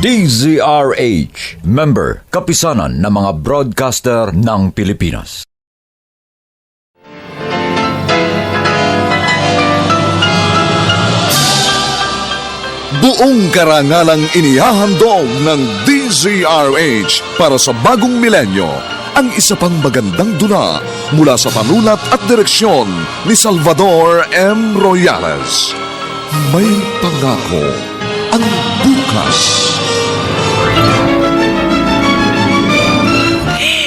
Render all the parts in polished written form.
DZRH, member, kapisanan ng mga broadcaster ng Pilipinas. Buong karangalang inihahandog ng DZRH para sa bagong milenyo ang isa pang magandang dula mula sa panulat at direksyon ni Salvador M. Royales. May pangako ang bukas.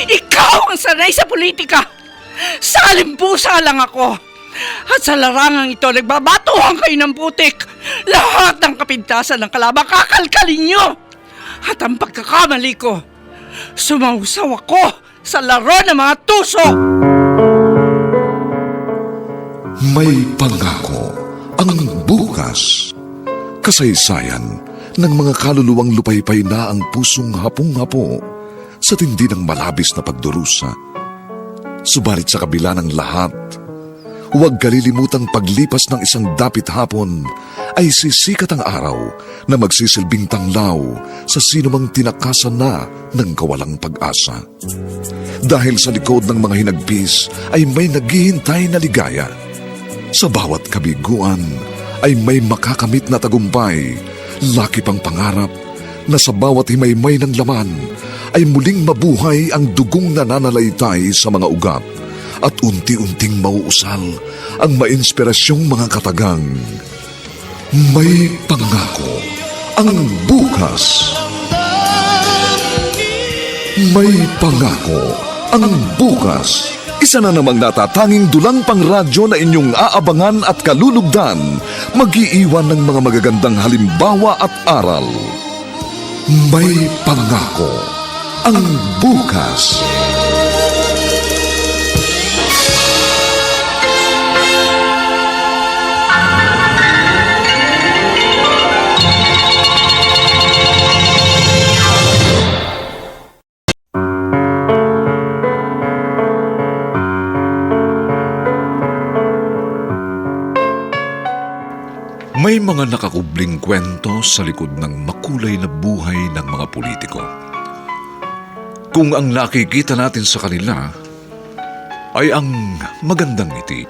Ikaw ang sanay sa politika! Salimpusa lang ako! At sa larangang ito, nagbabatuhan kayo ng putik! Lahat ng kapintasan ng kalaban, kakalkalin nyo! At ang pagkakamali ko, sumausaw ako sa laro ng mga tuso! May pangako ang bukas. Kasaysayan ng mga kaluluwang lupaypay na ang pusong hapong-hapo sa tindi ng malabis na pagdurusa. Subalit sa kabila ng lahat, huwag kalilimutang paglipas ng isang dapit hapon ay sisikat ang araw na magsisilbing tanglaw sa sinumang tinakasan na ng kawalang pag-asa. Dahil sa likod ng mga hinagpis ay may naghihintay na ligaya. Sa bawat kabiguan ay may makakamit na tagumpay, laki pang pangarap na sa bawat himaymay ng laman ay muling mabuhay ang dugong nananalaytay sa mga ugat at unti-unting mauusal ang mainspirasyong mga katagang. May pangako ang bukas. May pangako ang bukas. Isa na namang natatanging dulang pangradyo na inyong aabangan at kalulugdan, mag-iiwan ng mga magagandang halimbawa at aral. May pangako ang bukas. May mga nakakubling kwento sa likod ng makulay na buhay ng mga politiko. Kung ang nakikita natin sa kanila ay ang magandang ngiti,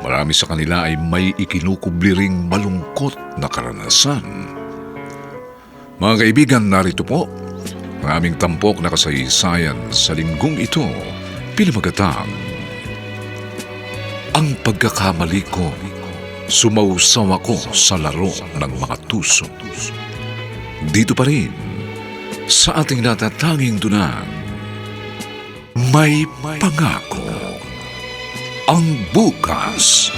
marami sa kanila ay may ikinukubli ring malungkot na karanasan. Mga kaibigan, narito po ang aming tampok na kasaysayan sa linggong ito, pinamagatang Ang Pagkakamali Ko. Sumausaw ako sa laro ng mga tuso. Dito pa rin, sa ating natatanging dunang, may pangako ang bukas.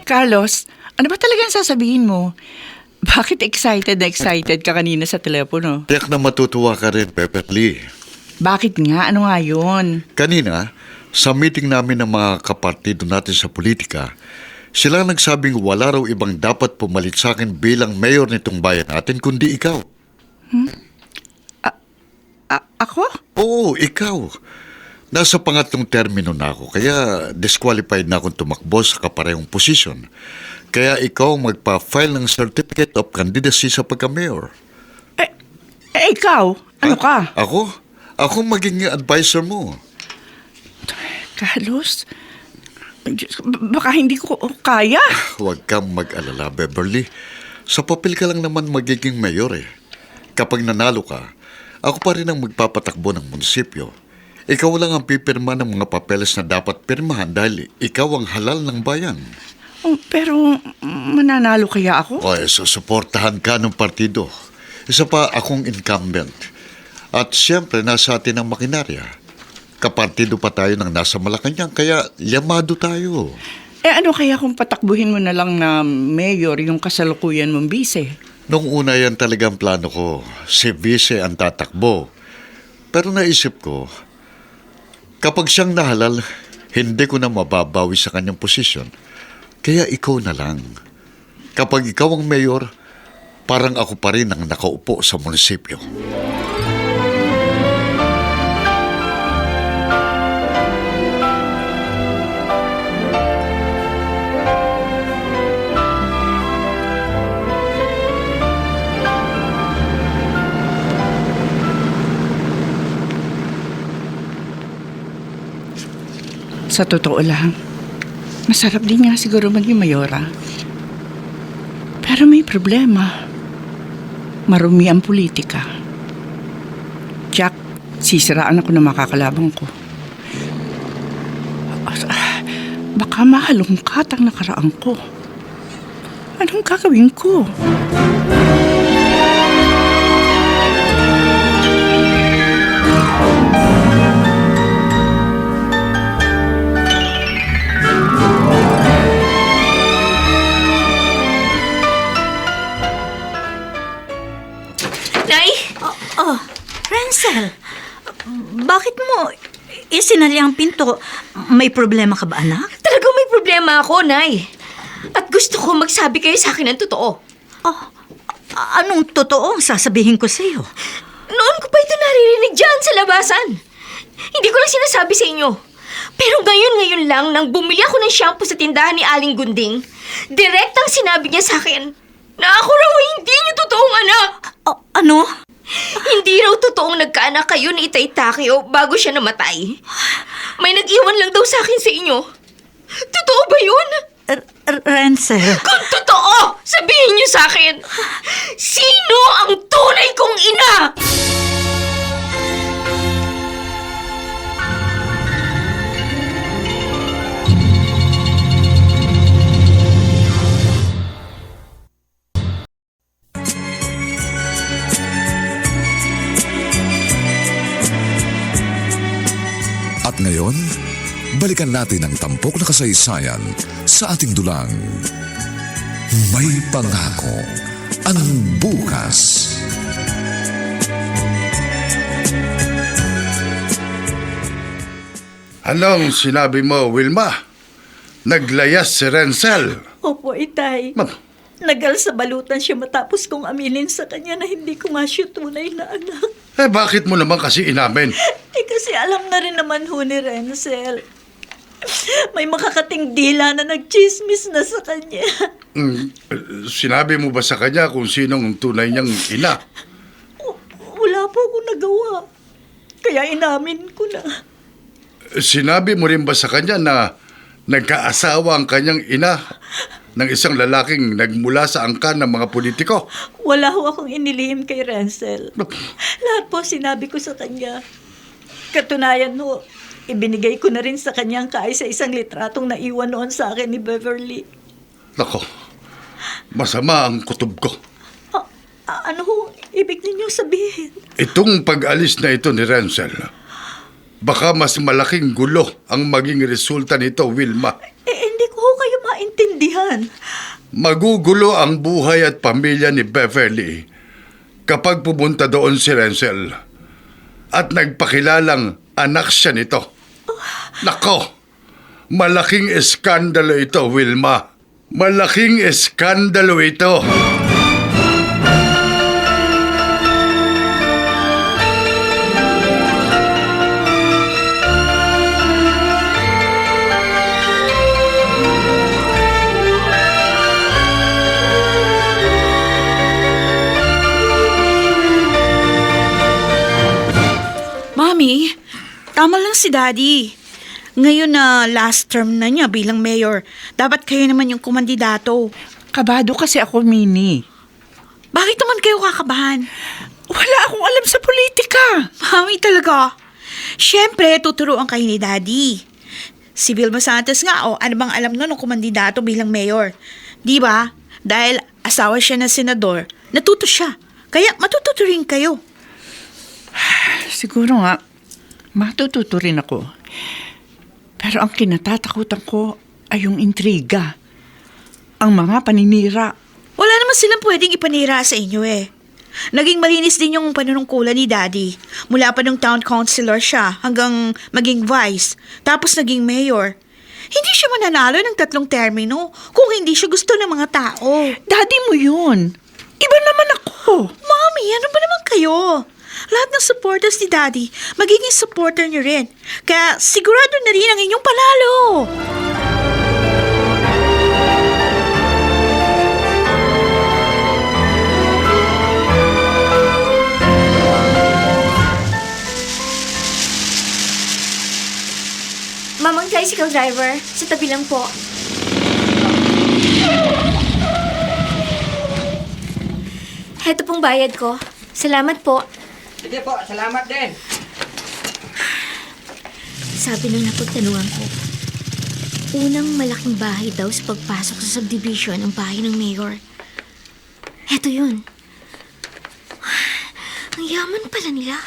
Carlos, ano ba talagang sasabihin mo? Bakit excited na excited ka kanina sa telepono? Tiyak na matutuwa ka rin, Pepperly. Bakit nga? Ano nga yun? Kanina, sa meeting namin ng mga kapartido natin sa politika, sila nagsabing wala raw ibang dapat pumalit sa akin bilang mayor nitong bayan natin kundi ikaw. Ako? Oo, ikaw. Nasa pangatlong termino na ako, kaya disqualified na akong tumakbo sa kaparehong posisyon. Kaya ikaw magpa-file ng Certificate of Candidacy sa pagka-mayor. Ikaw? Ano ka? Ako? Ako magiging advisor mo. Carlos, baka hindi ko kaya. Huwag kang mag-alala, Beverly. Sa papel ka lang naman magiging mayor eh. Kapag nanalo ka, ako pa rin ang magpapatakbo ng munisipyo. Ikaw lang ang pipirma ng mga papeles na dapat pirmahan dahil ikaw ang halal ng bayan. Pero mananalo kaya ako? O, susuportahan ka ng partido. Isa pa akong incumbent. At siyempre, nasa atin ang makinarya. Kapartido pa tayo ng nasa Malacanang, kaya yamado tayo. Ano kaya kung patakbuhin mo na lang na mayor yung kasalukuyan mong bise? Nung una yan talagang plano ko, si Vice ang tatakbo. Pero naisip ko, kapag siyang nahalal, hindi ko na mababawi sa kanyang posisyon. Kaya ikaw na lang. Kapag ikaw ang mayor, parang ako pa rin ang nakaupo sa munisipyo. Sa totoo lang, masarap din nga siguro maging mayora. Pero may problema. Marumi ang politika. Jack, sisiraan ako ng makakalabang ko. Baka mahalungkat ang nakaraan ko. Anong gagawin ko? Nay! Ransel, bakit mo isinali ang pinto? May problema ka ba, anak? Talagang may problema ako, Nay. At gusto ko magsabi kayo sa akin ng totoo. Anong totoo ang sasabihin ko sa'yo? Noon ko pa ito naririnig dyan sa labasan. Hindi ko lang sinasabi sa inyo. Pero ngayon lang nang bumili ako ng shampoo sa tindahan ni Aling Gunding, direktang sinabi niya sa akin na ako raw ay hindi niyo totoong anak. Ano? Hindi raw totoong nagkaanak kayo ni Itay Takeo bago siya namatay. May nag-iwan lang daw sa akin sa inyo. Totoo ba yun? Ransel, Kung totoo, sabihin niyo sa akin, sino ang tunay kong ina? At ngayon, balikan natin ang tampok na kasaysayan sa ating dulang. May pangako ang bukas. Anong sinabi mo, Wilma? Naglayas si Renzel. Opo, Itay. Ma'am, Nagal sa balutan siya matapos kong aminin sa kanya na hindi ko nga siya tunay na anak. bakit mo naman kasi inamin? Kasi alam na rin naman ho ni Renzel. May makakating dila na nagchismis na sa kanya. Sinabi mo ba sa kanya kung sinong tunay niyang ina? Wala po akong nagawa. Kaya inamin ko na. Sinabi mo rin ba sa kanya na nagkaasawa ang kanyang ina ng isang lalaking nagmula sa angkan ng mga politiko? Wala ho akong inilihim kay Renzel. Lahat po sinabi ko sa kanya. Katunayan ho, ibinigay ko na rin sa kanyang kaisa isang litratong naiwan noon sa akin ni Beverly. Nako, masama ang kutob ko. Ano ho ibig ninyong sabihin? Itong pag-alis na ito ni Renzel, baka mas malaking gulo ang maging resulta nito, Wilma. Hindi ko ho kayo maintindihan. Magugulo ang buhay at pamilya ni Beverly kapag pumunta doon si Renzel at nagpakilalang anak siya nito. Nako, malaking eskandalo ito, Wilma. Malaking eskandalo ito. Mami, tama lang si Daddy. Ngayon na last term na niya bilang mayor, dapat kayo naman yung kumandidato. Kabado kasi ako, Mini. Bakit naman kayo kakabahan? Wala akong alam sa politika. Mami talaga. Siyempre, tuturuan kayo ni Daddy. Si Vilma Santos nga, ano bang alam nun ng kumandidato bilang mayor? Di ba? Dahil asawa siya ng senador, natuto siya. Kaya matututo rin kayo. Siguro nga, matututo rin ako. Pero ang kinatatakutan ko ay yung intriga. Ang mga paninira. Wala naman silang pwedeng ipanira sa inyo eh. Naging malinis din yung panunungkulan ni Daddy. Mula pa nung town councilor siya hanggang maging vice, tapos naging mayor. Hindi siya mananalo ng 3 termino kung hindi siya gusto ng mga tao. Daddy mo yun. Iba naman ako. Mami, ano ba naman kayo? Lahat ng supporters ni Daddy, magiging supporter niyo rin. Kaya sigurado na rin ang inyong panalo. Mamang Jai, tricycle driver. Sa tabi lang po. Heto pong bayad ko. Salamat po. Sige po, salamat din. Sabi ng napagtanungan ko, unang malaking bahay daw sa pagpasok sa subdivision ang bahay ng mayor. Heto yun. Ang yaman pala nila.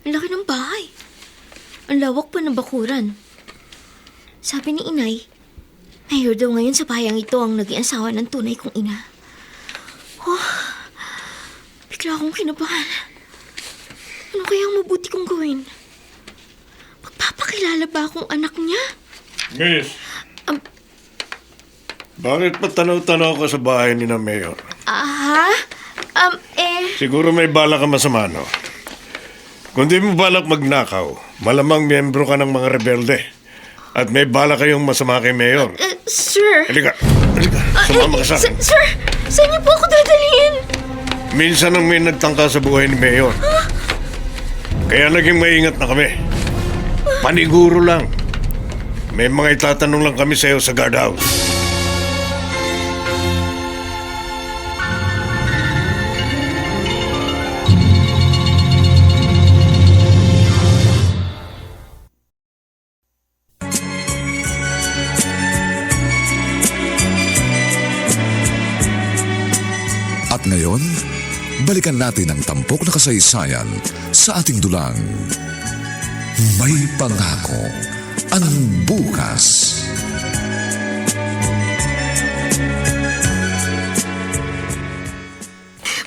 Ang laki ng bahay. Ang lawak pa ng bakuran. Sabi ni inay, mayor daw ngayon sa bayang ito ang naging asawa ng tunay kong ina. Oh, bigla akong kinabahan. Ano kaya ang mabuti kong gawin? Magpapakilala ba akong anak niya? Miss, bakit patanaw-tanaw ka sa bahay ni na Mayor? Siguro may balak ka masama, no? Kung di mo balak magnakaw, malamang miyembro ka ng mga rebelde. At may balak kayong masama kay Mayor. Sir. Halika, sumama ka sa akin. Sir, saan niyo po ako dadalhin? Minsan ang may nagtangka sa buhay ni Mayor. Kaya naging maingat na kami. Paniguro lang. May mga itatanong lang kami sa'yo sa guardhouse. At ngayon, balikan natin ang tampok na kasaysayan sa ating dulang. May pangako ang bukas.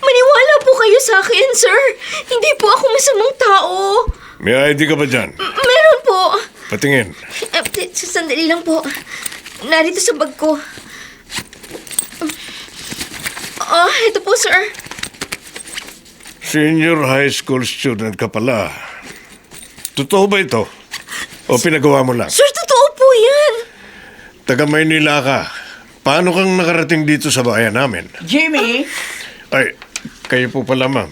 Maniwala po kayo sa akin, sir. Hindi po ako masamang tao. May ID ka ba dyan? Meron po. Patingin. Sandali lang po. Narito sa bag ko. Ito po, sir. Senior high school student ka pala. Totoo ba ito? O pinagawa mo lang? Sir, totoo po yan. Taga Maynila ka. Paano kang nakarating dito sa bayan namin? Jimmy, Ay, kayo po pala, ma'am.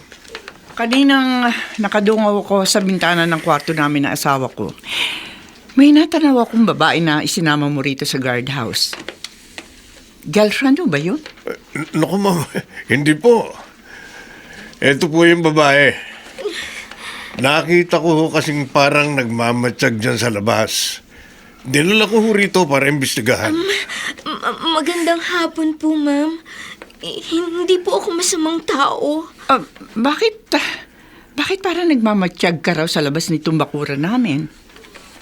kaninang nakadungaw ako sa bintana ng kwarto namin ng asawa ko. May natanaw akong babae na isinama mo rito sa guardhouse. Girlfriend mo ba yun? Naku, ma'am. Hindi po. Ito po yung babae. Nakita ko ho kasing parang nagmamatsyag dyan sa labas. Dinala ko ho rito para imbestigahan. Magandang hapon po, ma'am. Hindi po ako masamang tao. Bakit parang nagmamatsyag ka raw sa labas nitong bakuran namin?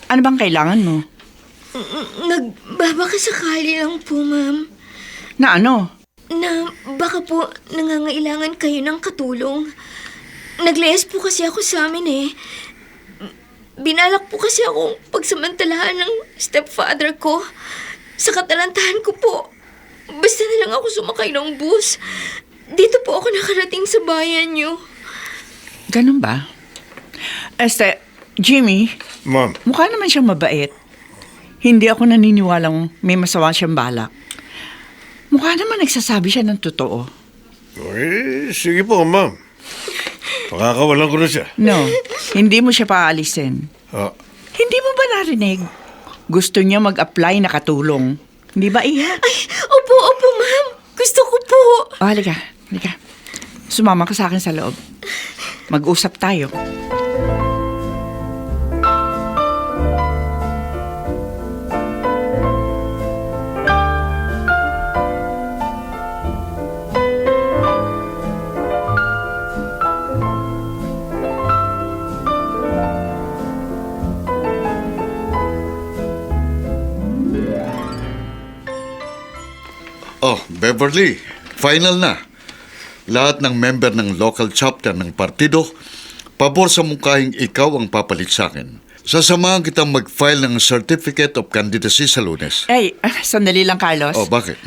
Ano bang kailangan mo? Nagbabakasakali lang po, ma'am. Na ano? Na baka po nangangailangan kayo ng katulong. Naglayas po kasi ako sa amin eh. Binalak po kasi akong pagsamantalahan ng stepfather ko. Sa katalantahan ko po. Basta na lang ako sumakay ng bus. Dito po ako nakarating sa bayan niyo. Ganun ba? Jimmy, Ma'am, mukha naman siyang mabait. Hindi ako naniniwalang may masama siyang balak. Mukha naman nagsasabi siya ng totoo. sige po, ma'am. Pakakawalan ko na siya. No, hindi mo siya paalisin. Ah, Hindi mo ba narinig? Gusto niya mag-apply na katulong. Hindi ba, Iha? Ay, opo, ma'am. Gusto ko po. Halika. Sumama ka sa akin sa loob. Mag-usap tayo. Oh, Beverly, final na. Lahat ng member ng local chapter ng partido, pabor sa mukhaing ikaw ang papalit sa akin. Sasamahan kitang mag-file ng Certificate of Candidacy sa Lunes. Sandali lang, Carlos. Oh, bakit?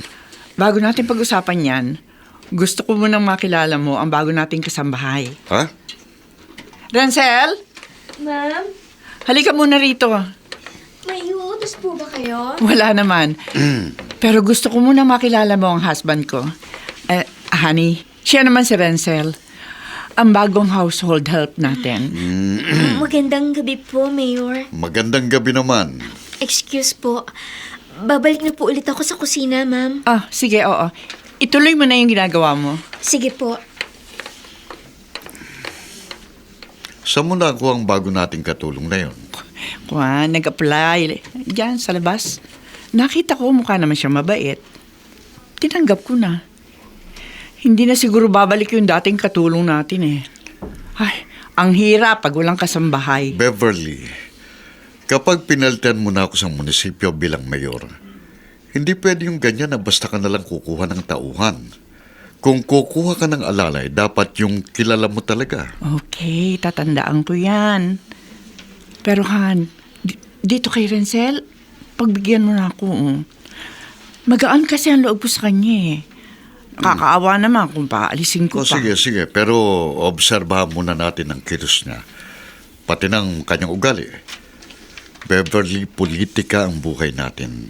Bago natin pag-usapan yan, gusto ko munang makilala mo ang bago nating kasambahay. Ha? Rancel, Ma'am, halika muna rito. may utos po ba kayo? Wala naman. Pero gusto ko muna makilala mo ang husband ko. Honey, siya naman si Rancel. Ang bagong household help natin. Magandang gabi po, Mayor. Magandang gabi naman. Excuse po. Babalik na po ulit ako sa kusina, ma'am. Sige, oo. Ituloy mo na yung ginagawa mo. Sige po. Saan mo nakuha ang bago nating katulong na yun? Kuha, nag-apply. Diyan, sa labas. Nakita ko mukha naman siya mabait. Tinanggap ko na. Hindi na siguro babalik yung dating katulong natin eh. Ay, ang hirap pag walang kasambahay. Beverly, kapag pinalitan mo na ako sa munisipyo bilang mayor, hindi pwede yung ganyan na basta ka nalang kukuha ng tauhan. Kung kukuha ka ng alalay, dapat yung kilala mo talaga. Okay, tatandaan ko yan. Pero Han, dito kay Renzel, pagbigyan mo na ako. Magaan kasi ang loob ko sa kanya eh. Nakakaawa naman kung paalisin ko pa. Sige. Pero obserbahan muna natin ang kilos niya. Pati ng kanyang ugali. Beverly, politika ang buhay natin.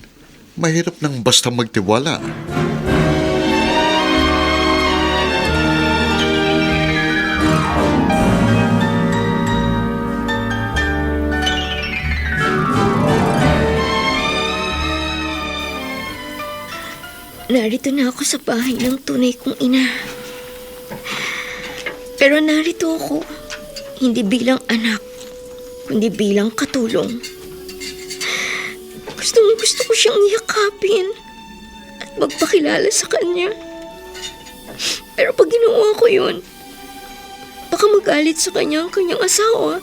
Mahirap nang basta magtiwala. Narito na ako sa bahay ng tunay kong ina. Pero narito ako, hindi bilang anak, kundi bilang katulong. Gusto ko siyang yakapin at magpakilala sa kanya. Pero pag ginawa ko yun, baka magalit sa kanya ang kanyang asawa.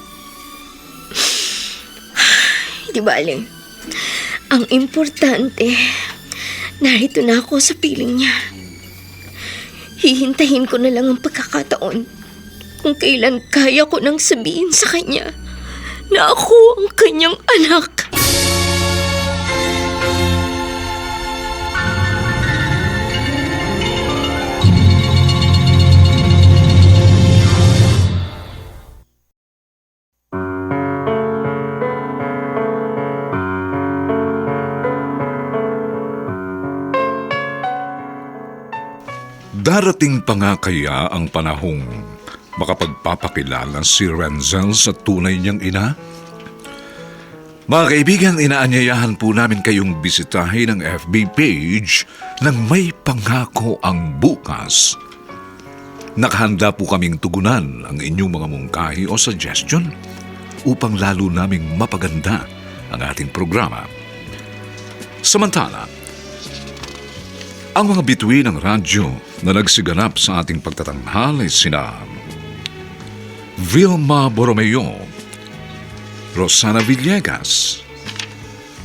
Di bale, ang importante, narito na ako sa piling niya. Hihintayin ko na lang ang pagkakataon kung kailan kaya ko nang sabihin sa kanya na ako ang kanyang anak. Darating pa nga kaya ang panahong makapagpapakilala si Renzel sa tunay niyang ina? Mga kaibigan, inaanyayahan po namin kayong bisitahin ang FB page ng May Pangako ang Bukas. Nakahanda po kaming tugunan ang inyong mga mungkahi o suggestion upang lalo naming mapaganda ang ating programa. Samantala, ang mga bituin ng radyo na nagsiganap sa ating pagtatanghal ay sina Vilma Borromeo, Rosana Villegas,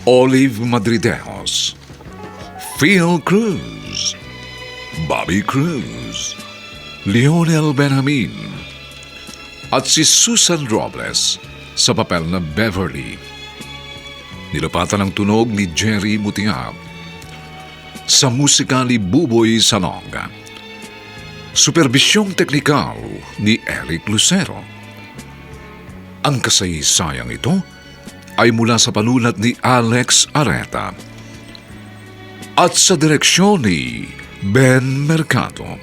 Olive Madridejos, Phil Cruz, Bobby Cruz, Lionel Benjamin, at si Susan Robles sa papel na Beverly. Nilapatan ng tunog ni Jerry Mutiab. Sa musika ni Buboy Salong. Superbisyong teknikal ni Eric Lucero. Ang kasaysayang ito ay mula sa panulat ni Alex Areta at sa direksyon ni Ben Mercado.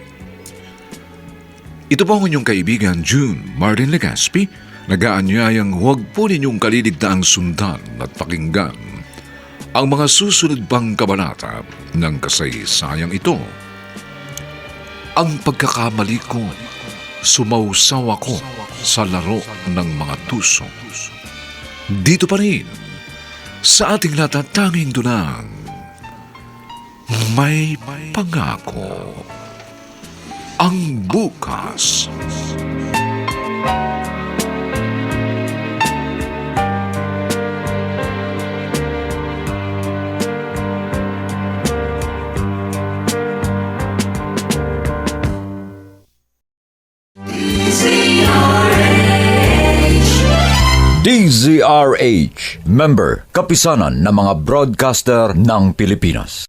Ito po ang inyong kaibigan June Martin Legaspi, nag-aanyayang huwag po ninyong kaliligtaang sundan at pakinggan ang mga susunod pang kabanata ng kasaysayang ito. Ang pagkakamali ko, sumausaw ako sa laro ng mga tuso. Dito pa rin, sa ating natatanging dunang, May Pangako ang Bukas. DZRH, member, kapisanan ng mga broadcaster ng Pilipinas.